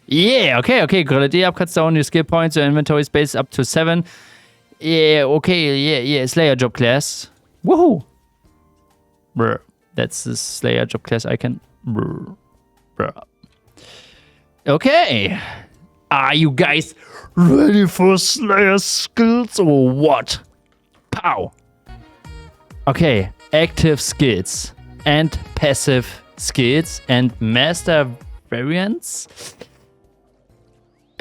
Yeah, okay. Quality up cuts down your skill points, your inventory space up to 7. Yeah, okay, yeah. Slayer job class. Woohoo! Brr. That's the Slayer job class I can. Brr. Okay. Are you guys ready for Slayer skills or what? Pow! Okay, active skills and passive skills and master variants.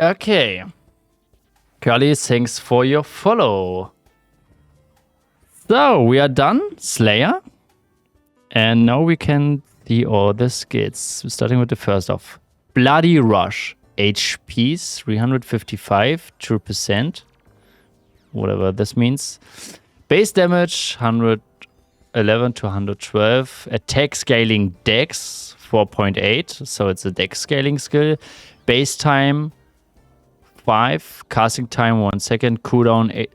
Okay. Curly, thanks for your follow. So, we are done, Slayer. And now we can see all the skills. Starting with the first off. Bloody Rush. HP 355, 2%. Whatever this means. Base damage 111 to 112. Attack scaling dex 4.8. So it's a dex scaling skill. Base time 5. Casting time 1 second. Cooldown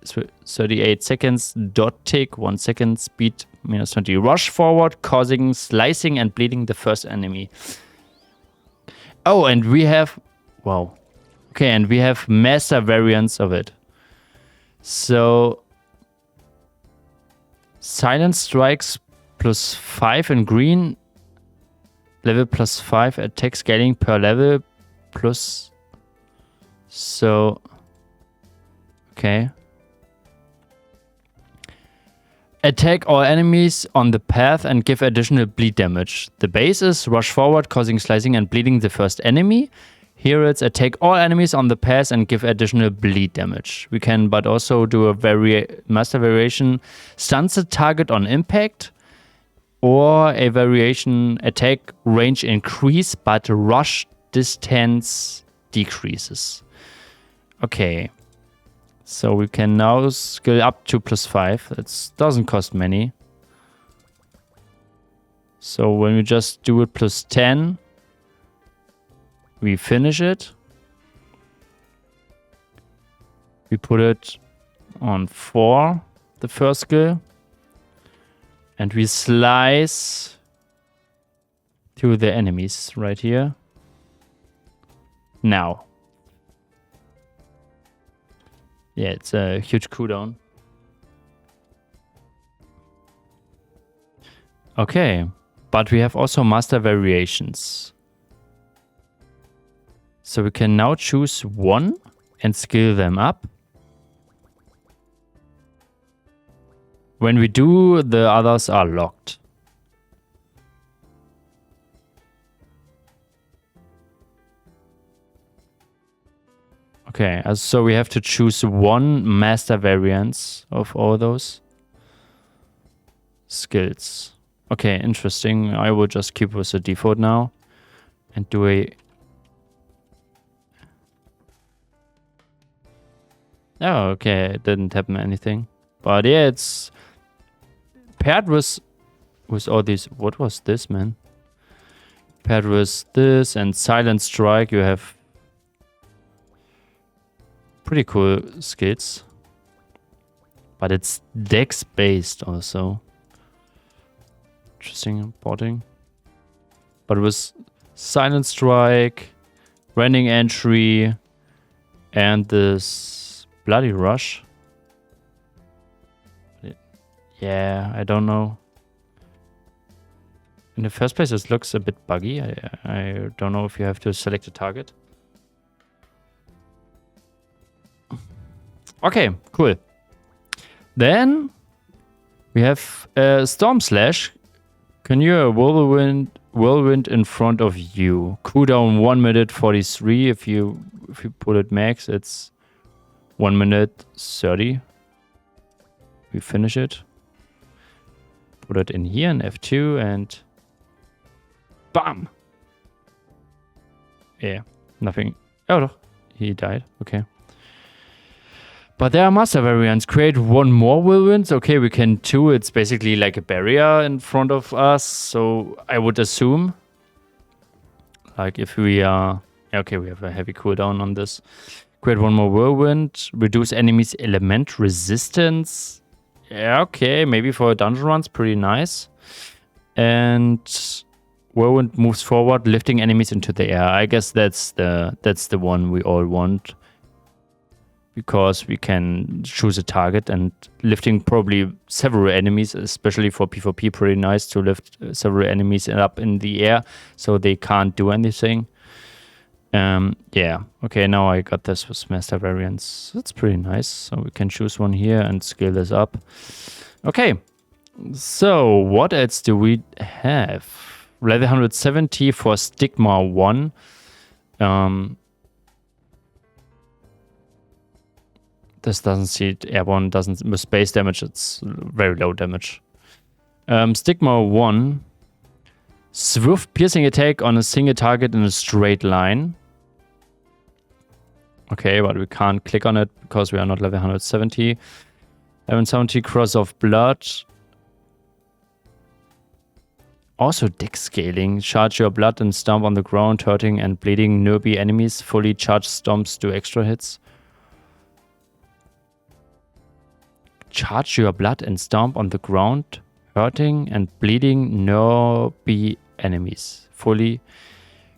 38 seconds. Dot tick 1 second. Speed -20. Rush forward, causing slicing and bleeding the first enemy. Oh, and we have... Wow. Okay, and we have master variants of it. So... Silent strikes +5 in green. Level +5. Attack scaling per level plus... So... Okay. Attack all enemies on the path and give additional bleed damage. The base is rush forward, causing slicing and bleeding the first enemy. Here it's attack all enemies on the path and give additional bleed damage. We can but also do a master variation, stuns the target on impact, or a variation attack range increase but rush distance decreases. Okay. So we can now skill up to +5. It doesn't cost many. So when we just do it +10, we finish it. We put it on 4, the first skill. And we slice to the enemies right here. Now. Yeah, it's a huge cooldown. Okay, but we have also master variations. So we can now choose one and skill them up. When we do, the others are locked. Okay, so we have to choose one master variance of all those skills. Okay, interesting. I will just keep with the default now and do a... Oh, okay, it didn't happen anything. But yeah, it's paired with all these... What was this, man? Paired with this and Silent Strike, you have pretty cool skills. But it's dex based also. Interesting importing. But with Silent Strike, Running Entry, and this Bloody Rush. Yeah, I don't know. In the first place, it looks a bit buggy. I don't know if you have to select a target. Okay, cool. Then we have Storm Slash. Can you a whirlwind in front of you? Cooldown 1 minute 43. If you put it max, it's 1 minute 30. We finish it. Put it in here in F2 and bam. Yeah, nothing. Oh, he died. Okay. But there are master variants. Create one more whirlwind. Okay, we can too. It's basically like a barrier in front of us. So I would assume, like if we are... Okay, we have a heavy cooldown on this. Create one more whirlwind. Reduce enemies' element resistance. Yeah, okay, maybe for a dungeon run's pretty nice. And Whirlwind moves forward, lifting enemies into the air. I guess that's the one we all want. Because we can choose a target, and lifting probably several enemies, especially for PvP, pretty nice to lift several enemies up in the air so they can't do anything. Yeah, okay, now I got this with master variants. That's pretty nice. So we can choose one here and scale this up. Okay, so what else do we have? Level 170 for Stigma 1. This doesn't see it. Airborne doesn't with space damage. It's very low damage. Stigma 1. Swift piercing attack on a single target in a straight line. Okay, but we can't click on it because we are not level 170. 170 cross of blood. Also dex scaling. Charge your blood and stomp on the ground, hurting and bleeding nearby enemies. Fully charged stomps do extra hits. Charge your blood and stomp on the ground, hurting and bleeding nearby enemies. Fully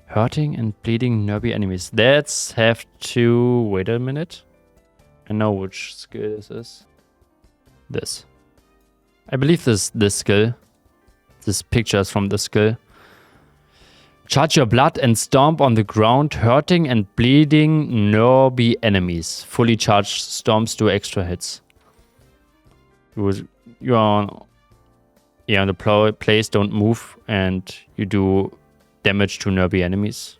hurting and bleeding nearby enemies. Let's have to... Wait a minute. I know which skill this is. This. I believe this skill. This picture is from the skill. Charge your blood and stomp on the ground, hurting and bleeding nearby enemies. Fully charged stomps do extra hits. You are on the place, don't move, and you do damage to nearby enemies.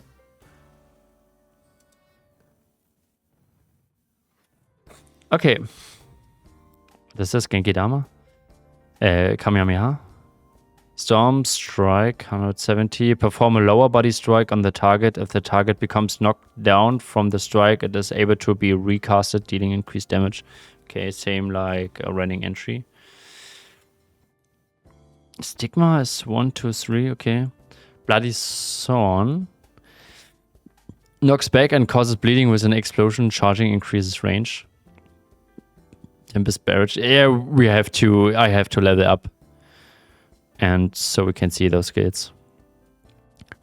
Okay. This is Genki Dama. Kamehameha. Storm strike 170. Perform a lower body strike on the target. If the target becomes knocked down from the strike, it is able to be recasted, dealing increased damage. Okay, same like a running entry. Stigma is 1, 2, 3. Okay. Bloody Thorn. Knocks back and causes bleeding with an explosion. Charging increases range. Tempest Barrage. Yeah, I have to level up. And so we can see those skills.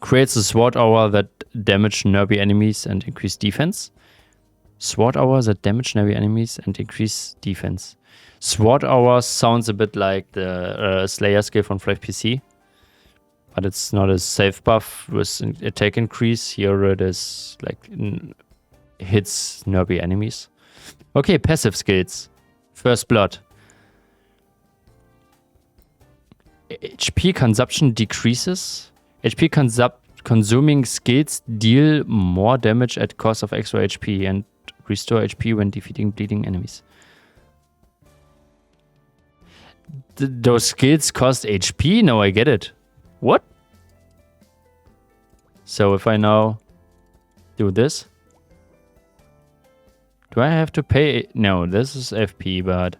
Creates a sword hour that damage nearby enemies and increase defense. Sword hour that damage nearby enemies and increase defense. Sword hour sounds a bit like the Slayer skill from FlyFF, but it's not a safe buff with attack increase. Here it is like hits nearby enemies. Okay, passive skills. First Blood. HP consumption decreases. HP consuming skills deal more damage at cost of extra HP and restore HP when defeating bleeding enemies. Those skills cost HP? No, I get it. What? So if I now do this, do I have to pay? No, this is FP, but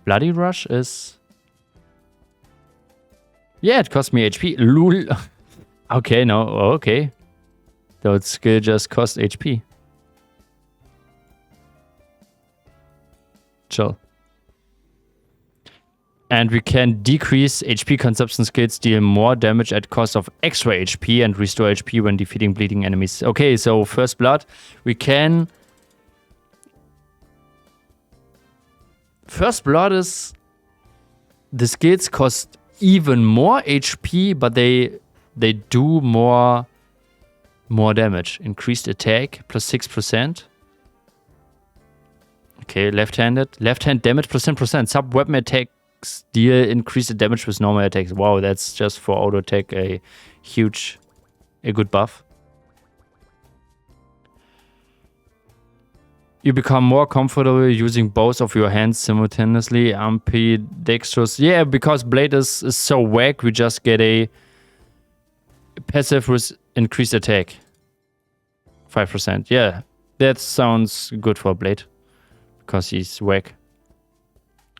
Bloody Rush is... Yeah, it cost me HP. Lul. Okay, no, okay. That skill just cost HP. Chill. And we can decrease HP consumption skills, deal more damage at cost of extra HP, and restore HP when defeating bleeding enemies. Okay, so First Blood, we can... First Blood is... The skills cost even more HP, but they do more damage. Increased attack, plus 6%. Okay, left-handed. Left-hand damage, plus 10%. Sub-weapon attacks deal increased damage with normal attacks. Wow, that's just for auto attack a good buff. You become more comfortable using both of your hands simultaneously. Ambidextrous. Yeah, because Blade is so whack, we just get a passive with increased attack. 5%. Yeah, that sounds good for Blade. Because he's whack.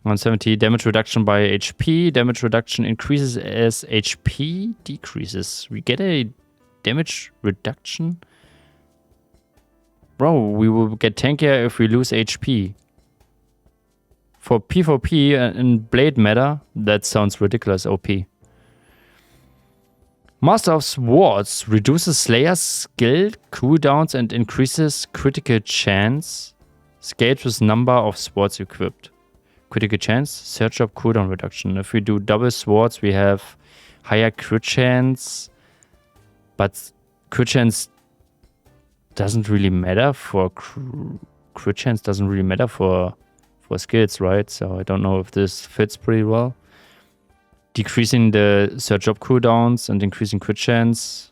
170 damage reduction by HP. Damage reduction increases as HP decreases. We get a damage reduction? Bro, we will get tankier if we lose HP. For PvP in Blade meta, that sounds ridiculous OP. Master of Swords reduces Slayer's skill cooldowns and increases critical chance. Scales with number of swords equipped. Critical chance, search up cooldown reduction. If we do double swords, we have higher crit chance, but crit chance doesn't really matter for crit chance doesn't really matter for skills, right? So I don't know if this fits pretty well. Decreasing the search up cooldowns and increasing crit chance,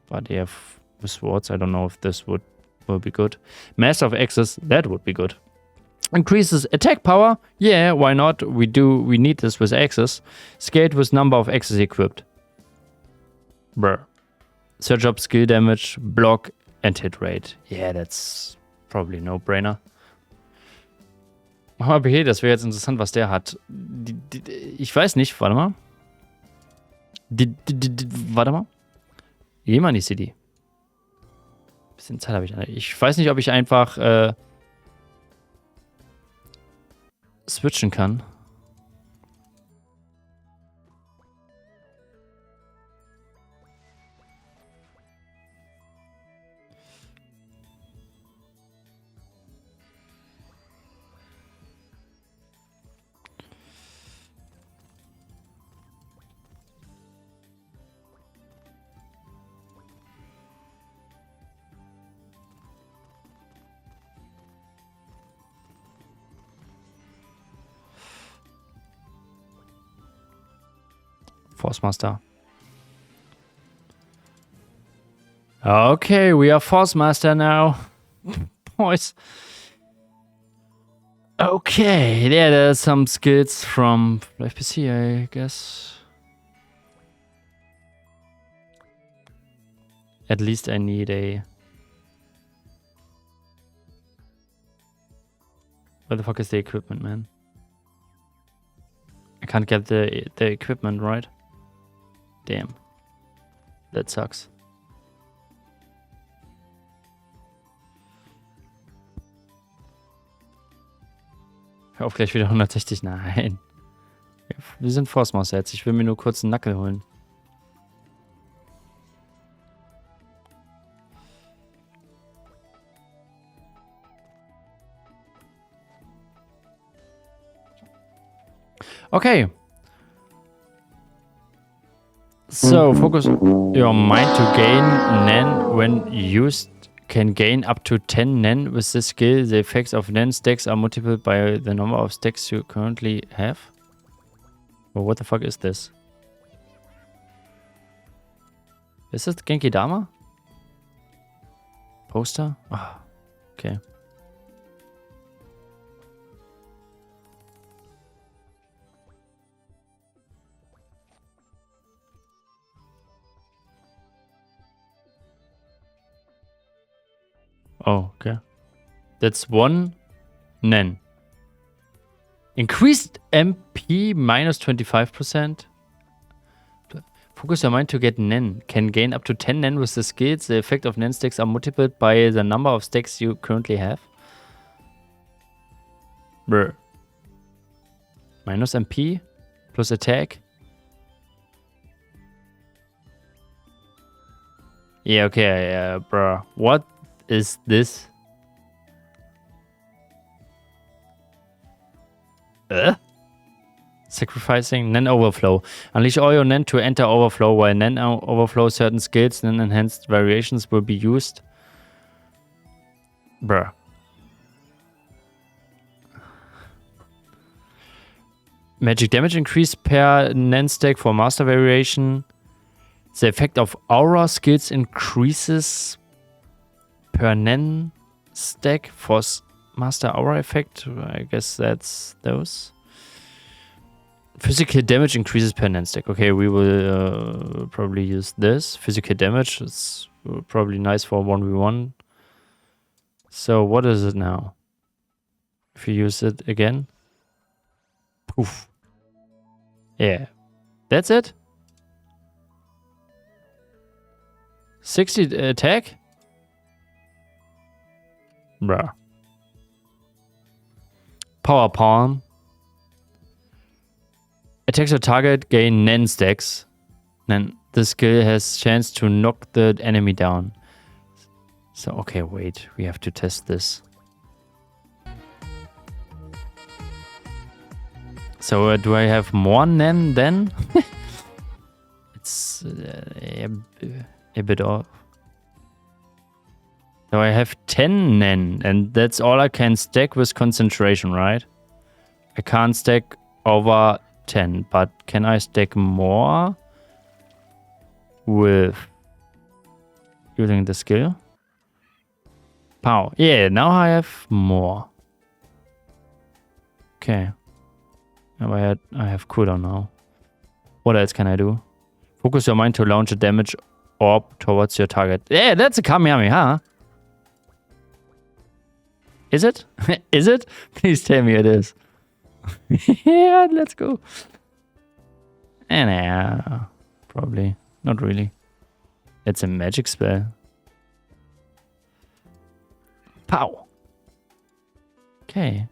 but yeah, with swords, I don't know if this will be good. Master of Axes, that would be good. Increases attack power, yeah, why not? We need this with axes. Scaled with number of axes equipped. Bruh. Search up skill damage, block and hit rate. Yeah, that's probably no-brainer. MMORPG, das wäre jetzt interessant, was der hat. Ich weiß nicht, warte mal. Warte mal. Geh mal in die City. Bisschen Zeit habe ich. Ich weiß nicht, ob ich einfach switchen kann. Forcemaster. Okay, we are Forcemaster now. Boys. Okay, yeah, there's some skills from FPC, I guess. At least I need a... Where the fuck is the equipment, man? I can't get the equipment, right? Damn. That sucks. Hör auf, gleich wieder 160. Nein. Wir sind Forcemaster jetzt. Ich will mir nur kurz einen Nackel holen. Okay. So, focus your mind to gain Nen when used. Can gain up to 10 Nen with this skill. The effects of Nen stacks are multiplied by the number of stacks you currently have. Well, what the fuck is this? Is this Genki Dama? Poster? Ah, okay. Oh, okay. That's 1 Nen. Increased MP minus 25%. Focus your mind to get Nen. Can gain up to 10 Nen with the skills. The effect of Nen stacks are multiplied by the number of stacks you currently have. Bruh. Minus MP plus attack. Yeah, okay, bruh. What is this? Sacrificing Nen Overflow. Unleash all your Nen to enter Overflow. While Nen overflow certain skills, Nen enhanced variations will be used. Bruh. Magic damage increase per Nen stack for master variation. The effect of aura skills increases per Nen stack for master aura effect. I guess that's those. Physical damage increases per Nen stack. Okay, we will probably use this. Physical damage is probably nice for 1v1. So what is it now? If you use it again. Poof. Yeah. That's it? 60 attack? Bruh. Power Palm. Attacks your target, gain Nen stacks. Nen the skill has chance to knock the enemy down. So, okay, wait. We have to test this. So, do I have more Nen then? It's a bit off. So I have 10 Nen, and that's all I can stack with concentration, right? I can't stack over 10, but can I stack more with using the skill? Pow. Yeah, now I have more. Okay. Now I have cooldown now. What else can I do? Focus your mind to launch a damage orb towards your target. Yeah, that's a Kamehameha. Is it? Is it? Please tell me it is. Yeah, let's go. And probably. Not really. It's a magic spell. Pow. Okay.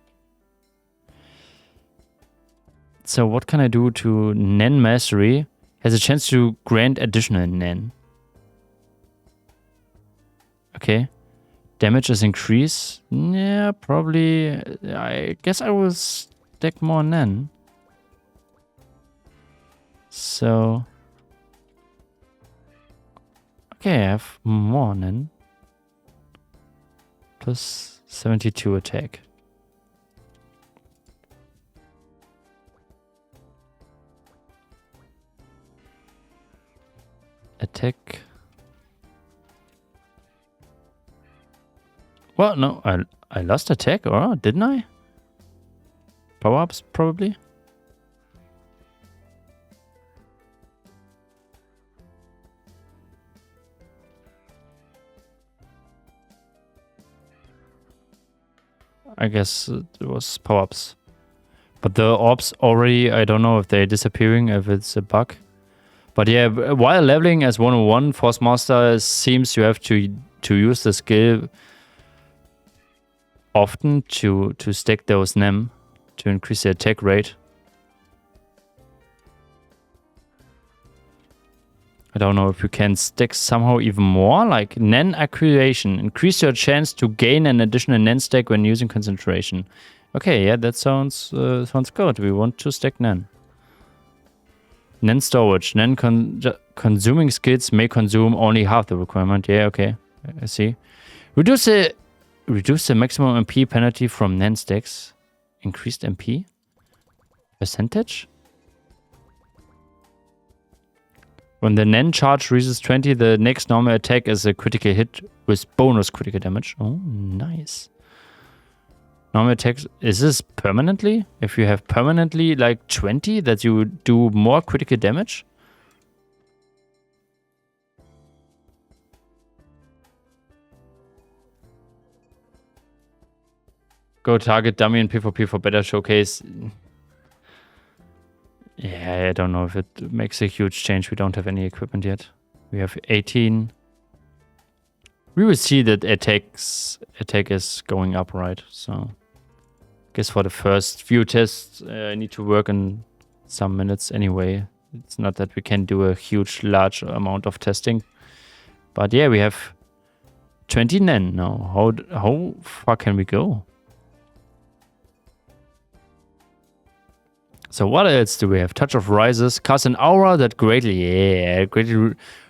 So what can I do to Nen Mastery? Has a chance to grant additional Nen. Okay. Damage is increased. Yeah, probably. I guess I will stack more Nen. So. Okay, I have more Nen. Plus 72 attack. Attack. Well, no, I lost attack, or didn't I? Power-ups, probably. I guess it was power-ups. But the orbs already, I don't know if they're disappearing, if it's a bug. But yeah, while leveling as 101, Forcemaster seems you have to use the skill often to stack those NEM to increase the attack rate. I don't know if you can stack somehow even more, like Nen accumulation. Increase your chance to gain an additional Nen stack when using concentration. Okay, yeah, that sounds good. We want to stack Nen. Nen storage. Nen consuming skills may consume only half the requirement. Yeah, okay, I see. Reduce the maximum MP penalty from Nen stacks. Increased MP? Percentage? When the Nen charge reaches 20, the next normal attack is a critical hit with bonus critical damage. Oh, nice. Normal attacks, is this permanently? If you have permanently like 20, that you do more critical damage? Go target dummy and PvP for better showcase. Yeah, I don't know if it makes a huge change. We don't have any equipment yet. We have 18. We will see that attack is going up, right? So, I guess for the first few tests, I need to work in some minutes anyway. It's not that we can do a large amount of testing. But yeah, we have 20 Nen now. How far can we go? So what else do we have? Touch of Rises. Cast an aura that greatly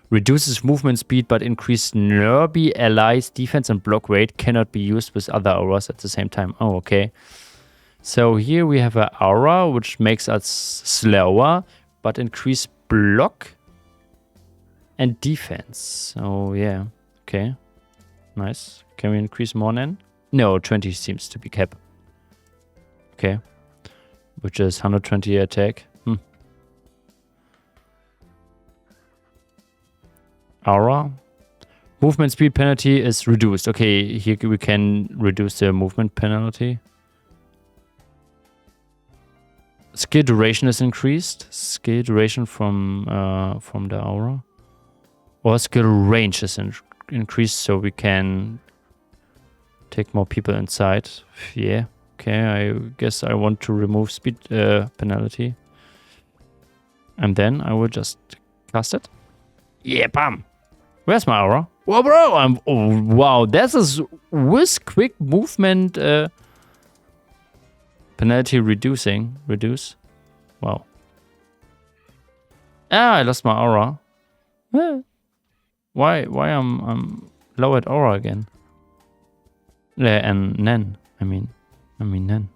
reduces movement speed but increases nearby allies' defense and block rate. Cannot be used with other auras at the same time. Oh, okay. So here we have an aura which makes us slower but increase block and defense. Oh, yeah. Okay. Nice. Can we increase more Nen? No, 20 seems to be cap. Okay. Which is 120 attack. Aura. Movement speed penalty is reduced. Okay, here we can reduce the movement penalty. Skill duration is increased. Skill duration from the aura. Or skill range is increased so we can take more people inside. Yeah. Okay, I guess I want to remove speed penalty. And then I will just cast it. Yeah, bam. Where's my aura? Whoa, bro. Oh, wow. This is with quick movement penalty reducing. Reduce. Wow. Ah, I lost my aura. Why I'm low at aura again? Yeah, and Nen. I mean Nen.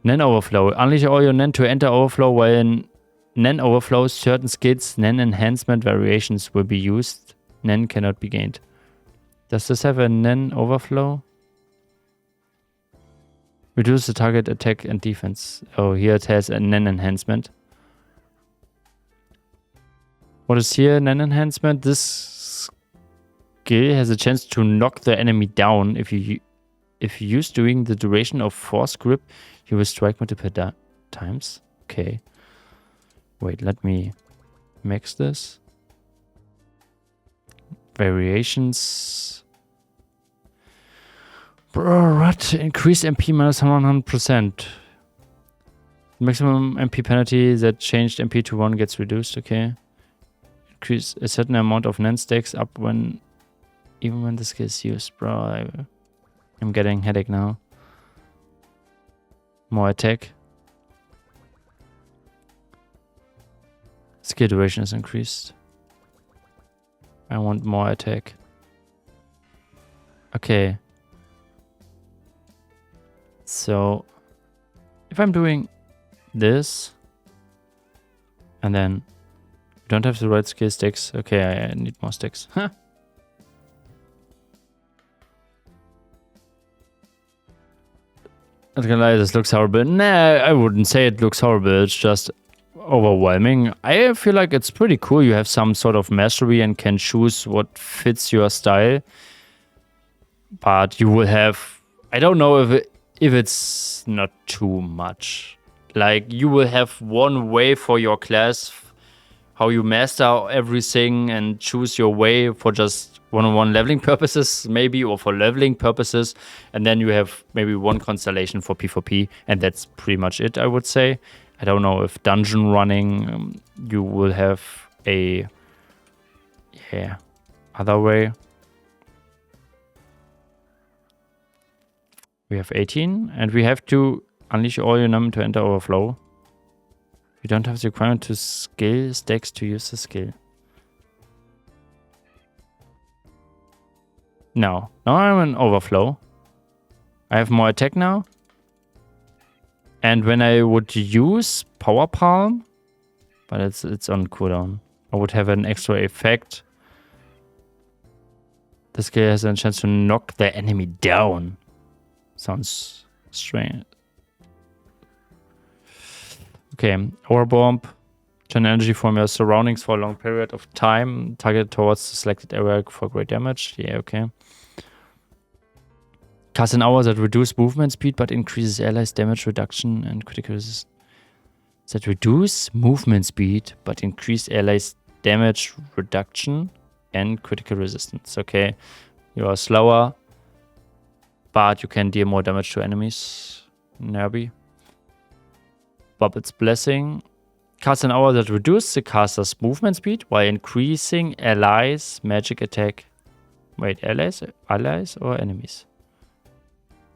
Nen overflow. Unleash all your Nen to enter overflow. When Nen overflows, certain skills, Nen enhancement variations will be used. Nen cannot be gained. Does this have a Nen overflow? Reduce the target attack and defense. Oh, here it has a Nen enhancement. What is here? Nen enhancement. This skill has a chance to knock the enemy down. If you use during the duration of force grip, you will strike multiple times. Okay. Wait, let me mix this. Variations. Bro, what? Increase MP minus 100%. Maximum MP penalty that changed MP to 1 gets reduced. Okay. Increase a certain amount of Nen stacks up even when the skill is used. Bro, I'm getting headache now. More attack. Skill duration is increased. I want more attack. Okay. So, if I'm doing this, and then don't have the right skill sticks. Okay, I need more sticks. Huh. Not gonna lie, this looks horrible. Nah, I wouldn't say it looks horrible. It's just overwhelming. I feel like it's pretty cool. You have some sort of mastery and can choose what fits your style. But you will have... I don't know if it's not too much. Like, you will have one way for your class, how you master everything and choose your way for just one-on-one leveling purposes, maybe, or for leveling purposes. And then you have maybe one constellation for PvP, and that's pretty much it, I would say. I don't know if dungeon running, you will have a other way. We have 18, and we have to unleash all your num to enter overflow. You don't have the requirement to skill stacks to use the skill. No. Now I'm in overflow. I have more attack now. And when I would use Power Palm, but it's on cooldown, I would have an extra effect. The skill has a chance to knock the enemy down. Sounds strange. Okay, Aura Bomb. Turn energy from your surroundings for a long period of time. Target towards the selected area for great damage. Yeah, okay. Cast an aura that reduces movement speed but increases allies' damage reduction and critical resistance. That reduce movement speed but increase allies' damage reduction and critical resistance. Okay, you are slower, but you can deal more damage to enemies. Nerby. Bubble's Blessing. Cast an aura that reduces the caster's movement speed while increasing allies' magic attack. Wait, allies or enemies?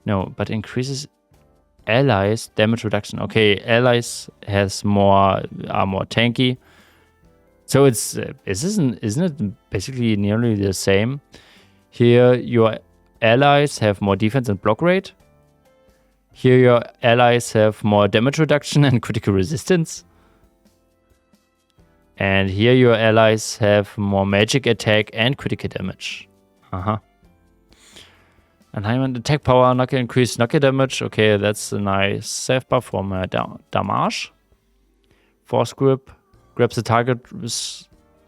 No, but increases allies' damage reduction. Okay, allies are more tanky. So isn't it basically nearly the same? Here your allies have more defense and block rate. Here your allies have more damage reduction and critical resistance. And here your allies have more magic attack and critical damage. Enhancement attack power, knock increased knock damage. Okay, that's a nice save buff from damage. Force grip. Grabs the target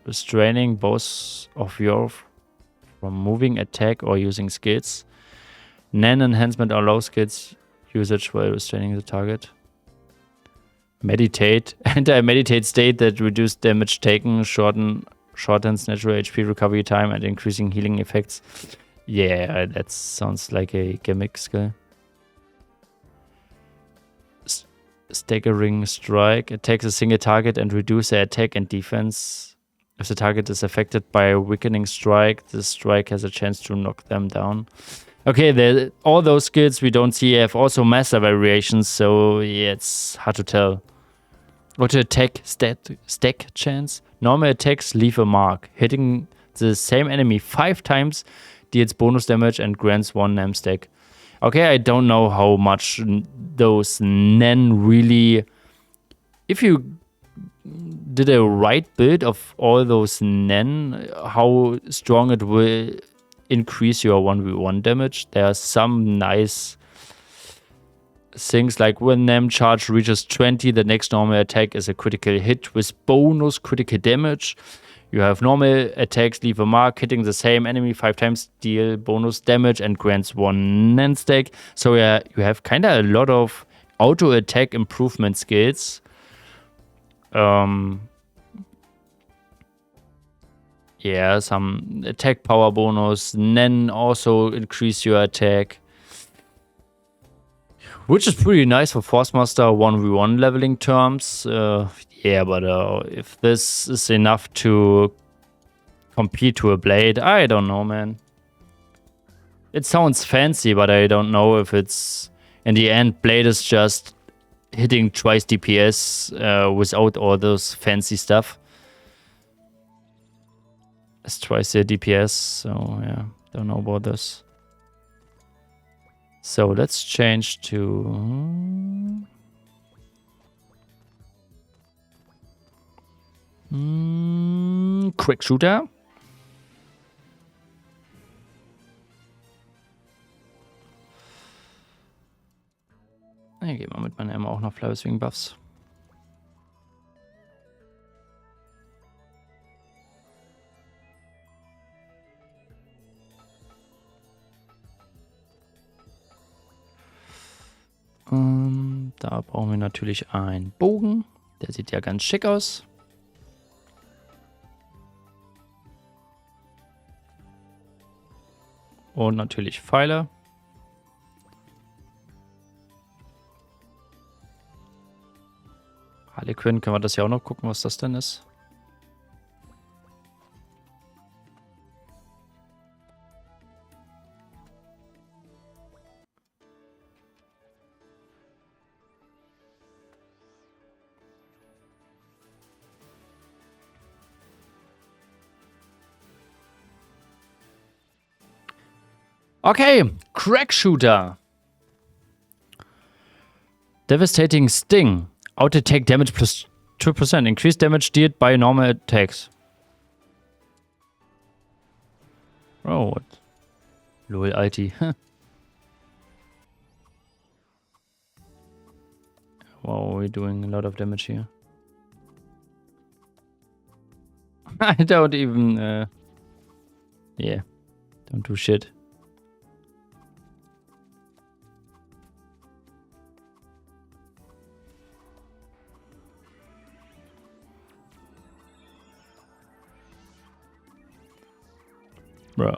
restraining both of you from moving, attack, or using skills. Nen enhancement allows skills usage while restraining the target. Meditate. Enter a meditate state that reduces damage taken, shortens natural HP recovery time, and increasing healing effects. Yeah, that sounds like a gimmick skill. Staggering Strike. Attacks a single target and reduce their attack and defense. If the target is affected by a weakening strike, the strike has a chance to knock them down. Okay, all those skills we don't see have also master variations, so yeah, it's hard to tell. Auto attack stack chance. Normal attacks leave a mark. Hitting the same enemy 5 times deals bonus damage and grants 1 NAM stack. Okay, I don't know how much those NEN really... If you did a right build of all those NEN, how strong it will increase your 1v1 damage. There are some nice things like when NAM charge reaches 20, the next normal attack is a critical hit with bonus critical damage. You have normal attacks leave a mark, hitting the same enemy 5 times, deal bonus damage and grants 1 NAN stack. So yeah, you have kind of a lot of auto attack improvement skills. Yeah, some attack power bonus. NEN also increase your attack. Which is pretty nice for Forcemaster 1v1 leveling terms. Yeah, but if this is enough to compete to a blade, I don't know, man. It sounds fancy, but I don't know if it's... In the end, blade is just hitting twice DPS without all those fancy stuff. It's twice the DPS, so yeah, don't know about this. So let's change to... quick shooter. Ich gehe mal mit meiner Emma auch noch Flywing Buffs. Da brauchen wir natürlich einen Bogen. Der sieht ja ganz schick aus. Und natürlich Pfeile. Harlequin, können wir das ja auch noch gucken, was das denn ist. Okay, Crack Shooter. Devastating Sting. Auto attack damage plus 2%. Increased damage dealt by normal attacks. Oh, what? Lol, Alti. Wow, we're doing a lot of damage here. I don't even... yeah, don't do shit. Bro.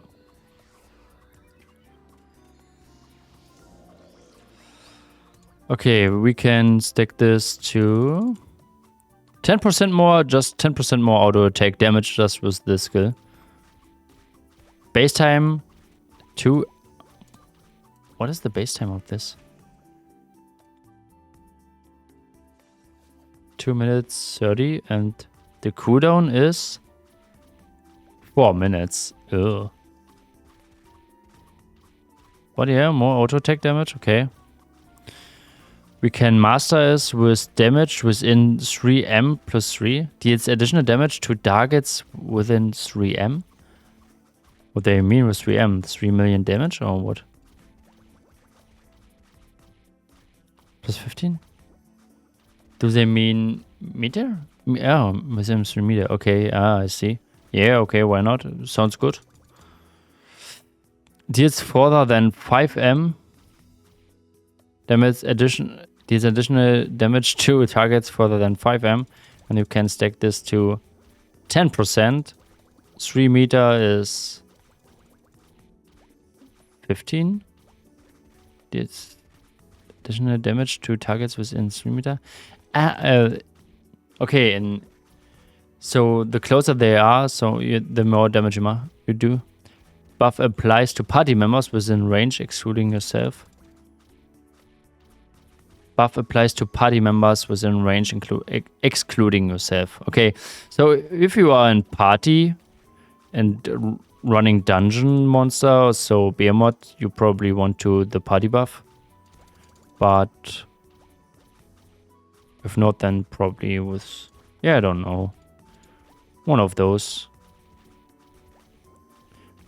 Okay, we can stick this to 10% more, just 10% more auto attack damage just with this skill. Base time 2. What is the base time of this? 2 minutes 30 and the cooldown is 4 minutes. Ugh. But yeah, more auto attack damage. Okay. We can master this with damage within 3M plus 3. Deals additional damage to targets within 3M. What do they mean with 3M? 3 million damage or what? Plus 15? Do they mean meter? Oh, within 3 meter. Okay, I see. Yeah, okay, why not? Sounds good. Deals further than 5M. Deals additional damage to targets further than 5M. And you can stack this to 10%. 3 meter is 15. Deals additional damage to targets within 3 meter. Okay, So the closer they are, the more damage you do. Buff applies to party members within range, excluding yourself. Buff applies to party members within range, excluding yourself. Okay, so if you are in party and running dungeon monster, so Behemoth, you probably want the party buff. But if not, then probably with, I don't know, one of those.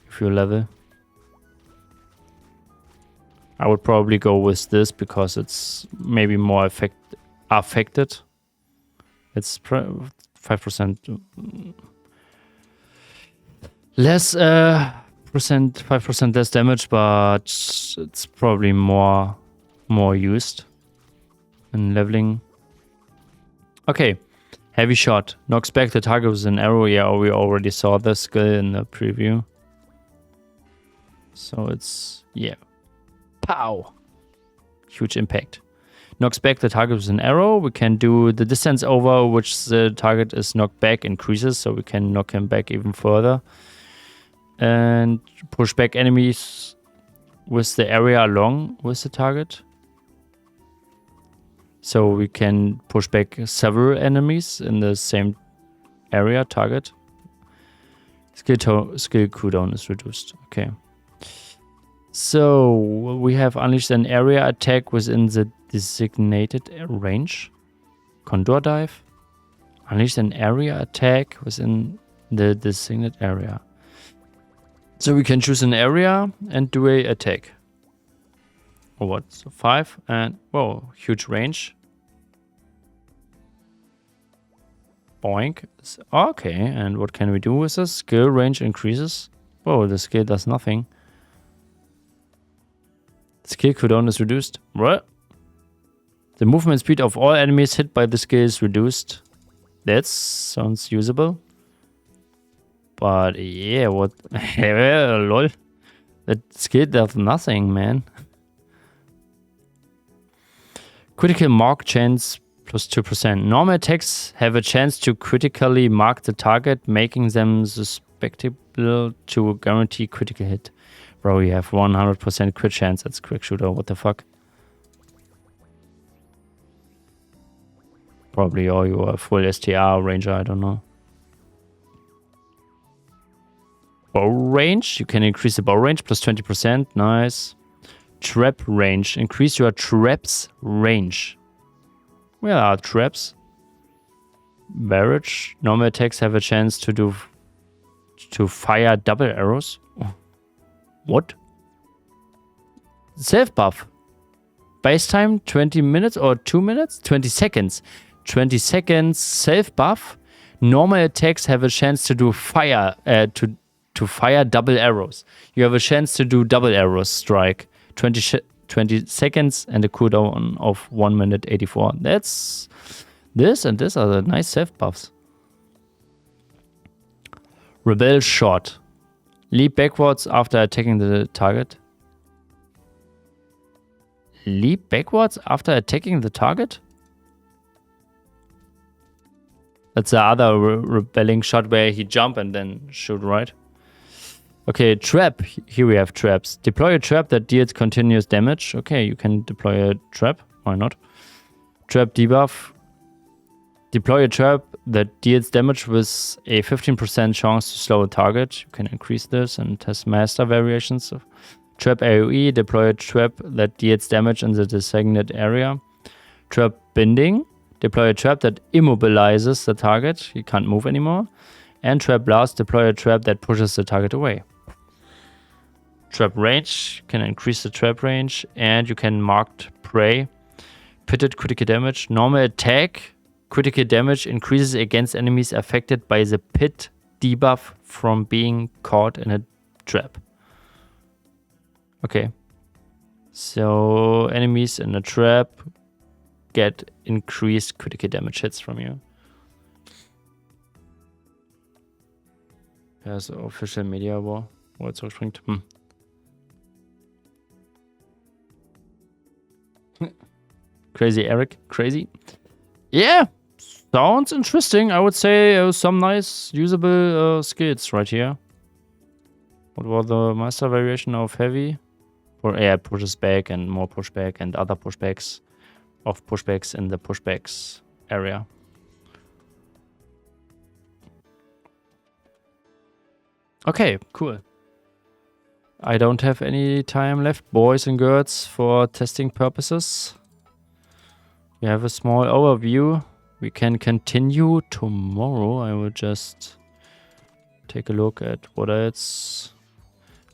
If you level. I would probably go with this because it's maybe more affected. It's 5% less 5% less damage, but it's probably more used in leveling. Okay, heavy shot knocks back the target with an arrow. Yeah, we already saw this skill in the preview. So it's pow, huge impact. Knocks back the target with an arrow. We can do the distance over which the target is knocked back increases, so we can knock him back even further. And push back enemies with the area along with the target. So we can push back several enemies in the same area target. Skill cooldown is reduced. Okay. So we have unleashed an area attack within the designated range. Condor dive. Unleashed an area attack within the designated area. So we can choose an area and do a attack. Or what? So 5 and whoa, huge range. Boink. Okay, and what can we do with this? Skill range increases. Whoa, the skill does nothing. Skill cooldown is reduced. What? The movement speed of all enemies hit by the skill is reduced. That sounds usable. But yeah, what? Lol. That skill does nothing, man. Critical mark chance plus 2%. Normal attacks have a chance to critically mark the target, making them susceptible to a guaranteed critical hit. Bro, you have 100% crit chance. That's quick shooter. What the fuck? Probably, or you are full STR ranger. I don't know. Bow range. You can increase the bow range plus 20%. Nice. Trap range. Increase your traps range. Where are traps? Barrage. Normal attacks have a chance to fire double arrows. What? Self buff. Base time 20 minutes or 2 minutes? 20 seconds. 20 seconds self buff. Normal attacks have a chance to do fire to fire double arrows. You have a chance to do double arrows strike. 20 seconds and a cooldown of 1 minute 84. That's this and this are the nice self buffs. Rebel shot. Leap backwards after attacking the target. Leap backwards after attacking the target? That's the other rebelling shot where he jump and then shoot, right? Okay, trap. Here we have traps. Deploy a trap that deals continuous damage. Okay, you can deploy a trap. Why not? Trap debuff. Deploy a trap that deals damage with a 15% chance to slow a target. You can increase this and test master variations of trap AoE. Deploy a trap that deals damage in the designated area. Trap binding. Deploy a trap that immobilizes the target. He can't move anymore. And trap blast. Deploy a trap that pushes the target away. Trap range. You can increase the trap range. And you can marked prey. Pitted critical damage. Normal attack. Critical damage increases against enemies affected by the pit debuff from being caught in a trap. Okay. So enemies in a trap get increased critical damage hits from you. Ja, so official media war, wo er zurückspringt. Crazy Eric, crazy. Yeah, Sounds interesting. I would say some nice usable skills right here. What was the master variation of heavy? For pushes back and more pushback and other pushbacks of pushbacks in the pushbacks area. Okay, cool. I don't have any time left, boys and girls, for testing purposes. We have a small overview. We can continue tomorrow. I will just take a look at what else.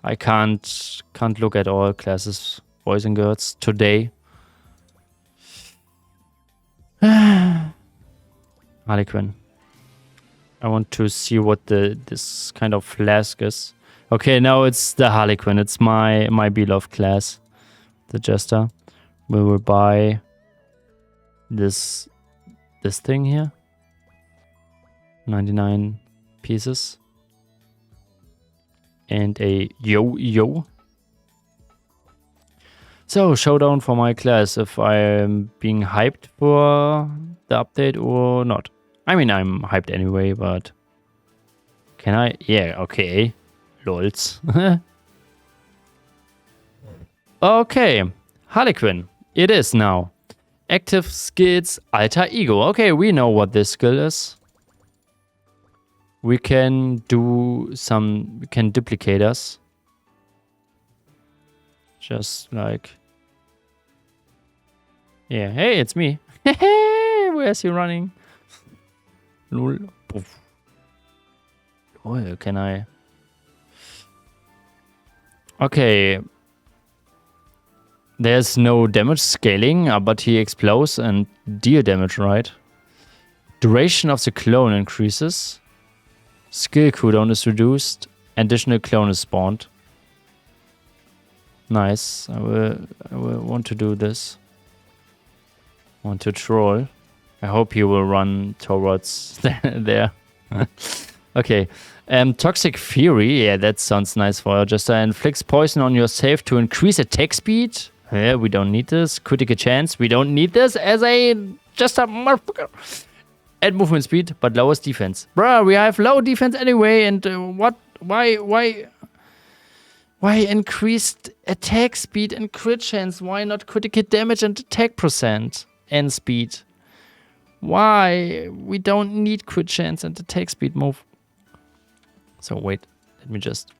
I can't look at all classes, boys and girls, today. Harlequin. I want to see what this kind of flask is. Okay, now it's the Harlequin. It's my beloved class, the Jester. We will buy this thing here. 99 pieces. And a yo-yo. So, showdown for my class, if I'm being hyped for the update or not. I mean, I'm hyped anyway, but... Can I? Yeah, okay. Lols. Okay. Harlequin. It is now. Active skills, alter ego. Okay, we know what this skill is. We can duplicate us. Just like... Yeah, hey, it's me. Where's he running? Lol. Oh, can I... Okay. There's no damage scaling, but he explodes and deal damage, right? Duration of the clone increases. Skill cooldown is reduced. Additional clone is spawned. Nice. I will want to do this. Want to troll. I hope he will run towards there. Okay. Toxic Fury. Yeah, that sounds nice for her. Just inflicts poison on yourself to increase attack speed. Yeah, we don't need this. Critical chance. We don't need this as just a motherfucker. Add movement speed, but lowers defense. Bruh, we have low defense anyway, and what? Why increased attack speed and crit chance? Why not critical damage and attack percent and speed? Why? We don't need crit chance and attack speed move. So wait, let me just...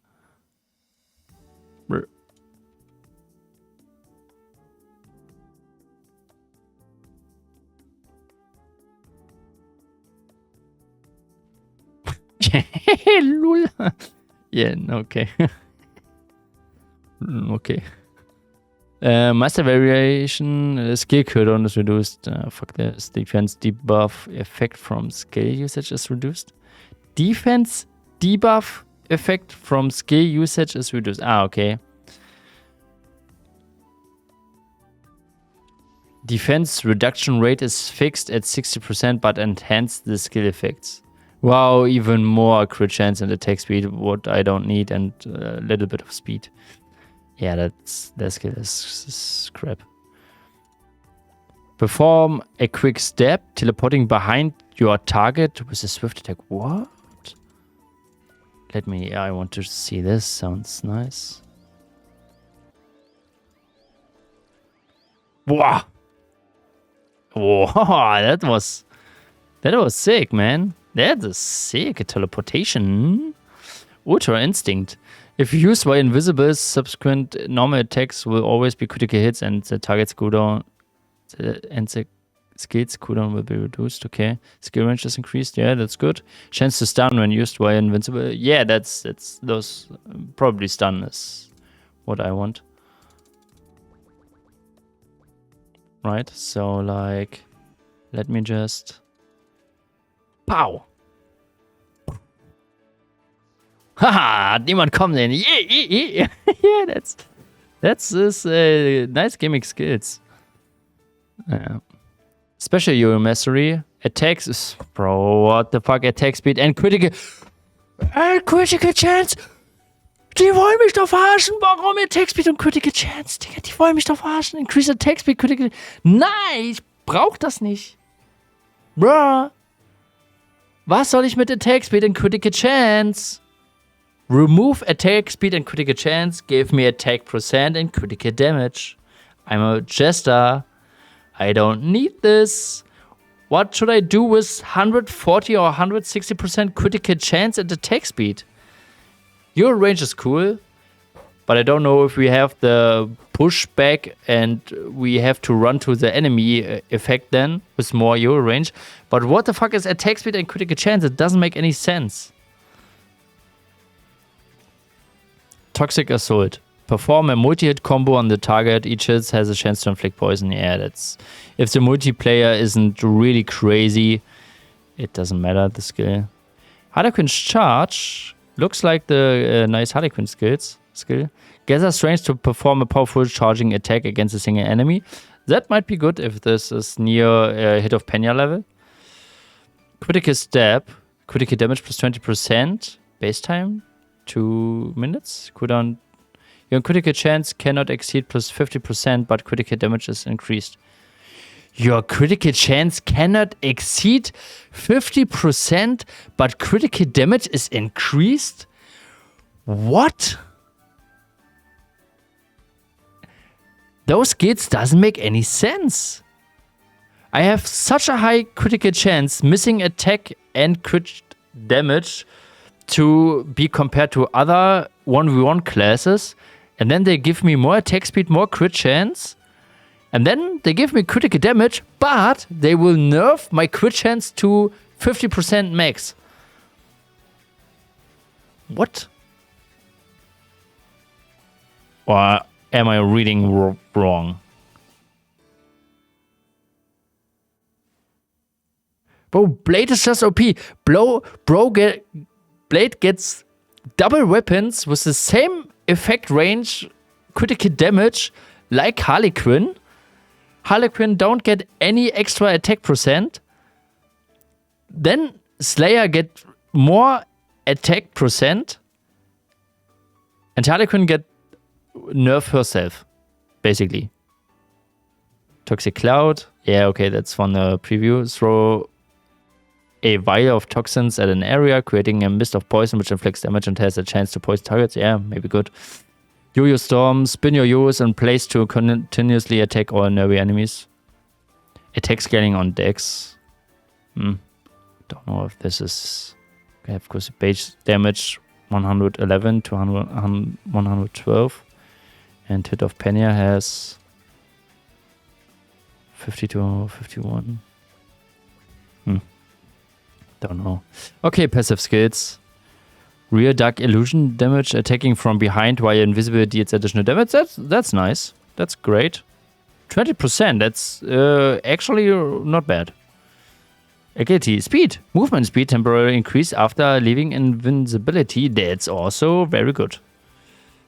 Lul. Yeah, okay. Okay. Master variation, skill cooldown is reduced. Fuck this. Defense debuff effect from skill usage is reduced. Defense debuff effect from skill usage is reduced. Ah, okay. Defense reduction rate is fixed at 60%, but enhance the skill effects. Wow, even more crit chance and attack speed, what I don't need, and a little bit of speed. Yeah, that skill is crap. Perform a quick step, teleporting behind your target with a swift attack. What? I want to see this. Sounds nice. Wow. Wow, that was sick, man. That's a sick teleportation. Ultra Instinct. If used while invisible, subsequent normal attacks will always be critical hits and the target's cooldown and the skill's cooldown will be reduced. Okay. Skill range is increased. Yeah, that's good. Chance to stun when used while invincible. Yeah, that's those probably stun is what I want. Right, so like let me just pow. Haha, hat niemand kommen sehen. Yeah, that's nice gimmick skills. Special Euro Mastery. Attacks is... Bro, what the fuck? Attack Speed and Critical... Critical Chance! Die wollen mich doch verarschen! Warum Attack Speed und Critical Chance? Digga, die wollen mich doch verarschen. Increase Attack Speed, Critical... Nein, ich brauch das nicht. Bruh, Was soll ich mit Attack Speed and Critical Chance? Remove Attack Speed and Critical Chance gave me Attack percent and Critical Damage. I'm a Jester. I don't need this. What should I do with 140 or 160% Critical Chance and Attack Speed? Your range is cool, but I don't know if we have the pushback and we have to run to the enemy effect then with more Euro range. But what the fuck is Attack Speed and Critical Chance? It doesn't make any sense. Toxic Assault. Perform a multi-hit combo on the target. Each hit has a chance to inflict poison. Yeah, that's... If the multiplayer isn't really crazy, it doesn't matter, the skill. Harlequin's Charge looks like the nice Harlequin skill. Gather strength to perform a powerful charging attack against a single enemy. That might be good if this is near a hit of Pena level. Critical Stab. Critical damage plus 20%. Base time, 2 minutes. Cooldown. Your critical chance cannot exceed plus 50%, but critical damage is increased. Your critical chance cannot exceed 50%, but critical damage is increased? What? Those skills doesn't make any sense. I have such a high critical chance, missing attack and crit damage to be compared to other 1v1 classes, and then they give me more attack speed, more crit chance, and then they give me critical damage, but they will nerf my crit chance to 50% max. What? Or am I reading wrong? Bro, Blade is just OP. Blade gets double weapons with the same effect range, critical damage, like Harlequin. Harlequin don't get any extra attack percent. Then Slayer get more attack percent. And Harlequin get nerf herself, basically. Toxic Cloud. Yeah, okay, that's from the preview. Throw a vial of toxins at an area, creating a mist of poison which inflicts damage and has a chance to poison targets. Yeah, maybe good. Yo-Yo Storm. Spin your yo-yos in place to continuously attack all nervy enemies. Attack scaling on decks. Don't know if this is... Okay, of course, base damage 111 to 112. And hit of Pena has 50 to 51. Don't know. Okay, passive skills. Rear Dark Illusion damage, attacking from behind while invisible deals additional damage. That's nice. That's great. 20%. That's actually not bad. Agility. Speed. Movement speed temporarily increase after leaving invincibility. That's also very good.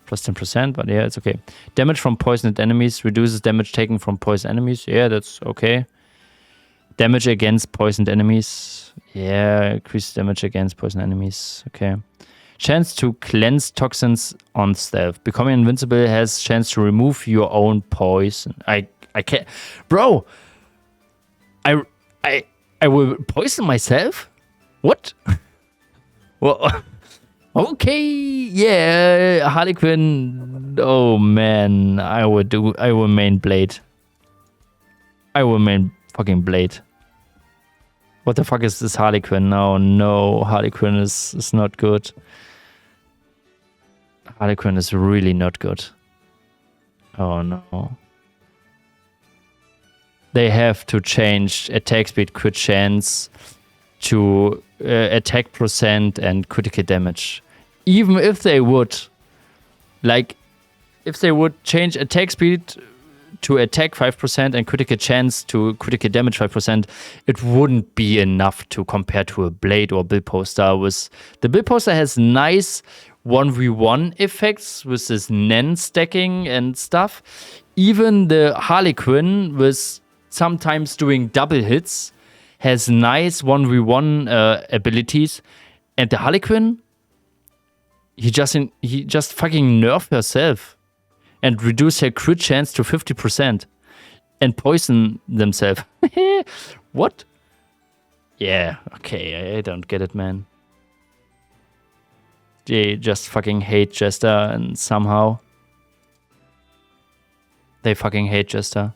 Plus 10%, but yeah, it's okay. Damage from poisoned enemies. Reduces damage taken from poisoned enemies. Yeah, that's okay. Damage against poisoned enemies. Yeah, increased damage against poisoned enemies. Okay. Chance to cleanse toxins on stealth. Becoming invincible has chance to remove your own poison. I can't... Bro! I will poison myself? What? Well... Okay, yeah, Harlequin. Oh man, I will main Blade. I will main fucking Blade. What the fuck is this Harlequin? No, Harlequin is not good. Harlequin is really not good. Oh no. They have to change attack speed, crit chance to attack percent and critical damage. Even if they would, like, if they would change attack speed to attack 5% and critical chance to critical damage 5%, it wouldn't be enough to compare to a Blade or Bill Poster. The Bill Poster has nice 1v1 effects with this Nen stacking and stuff. Even the Harlequin, with sometimes doing double hits, has nice 1v1 abilities. And the Harlequin, he just fucking nerf herself and reduce her crit chance to 50% and poison themselves. What? Yeah, okay, I don't get it, man. They just fucking hate Jester, and somehow they fucking hate Jester.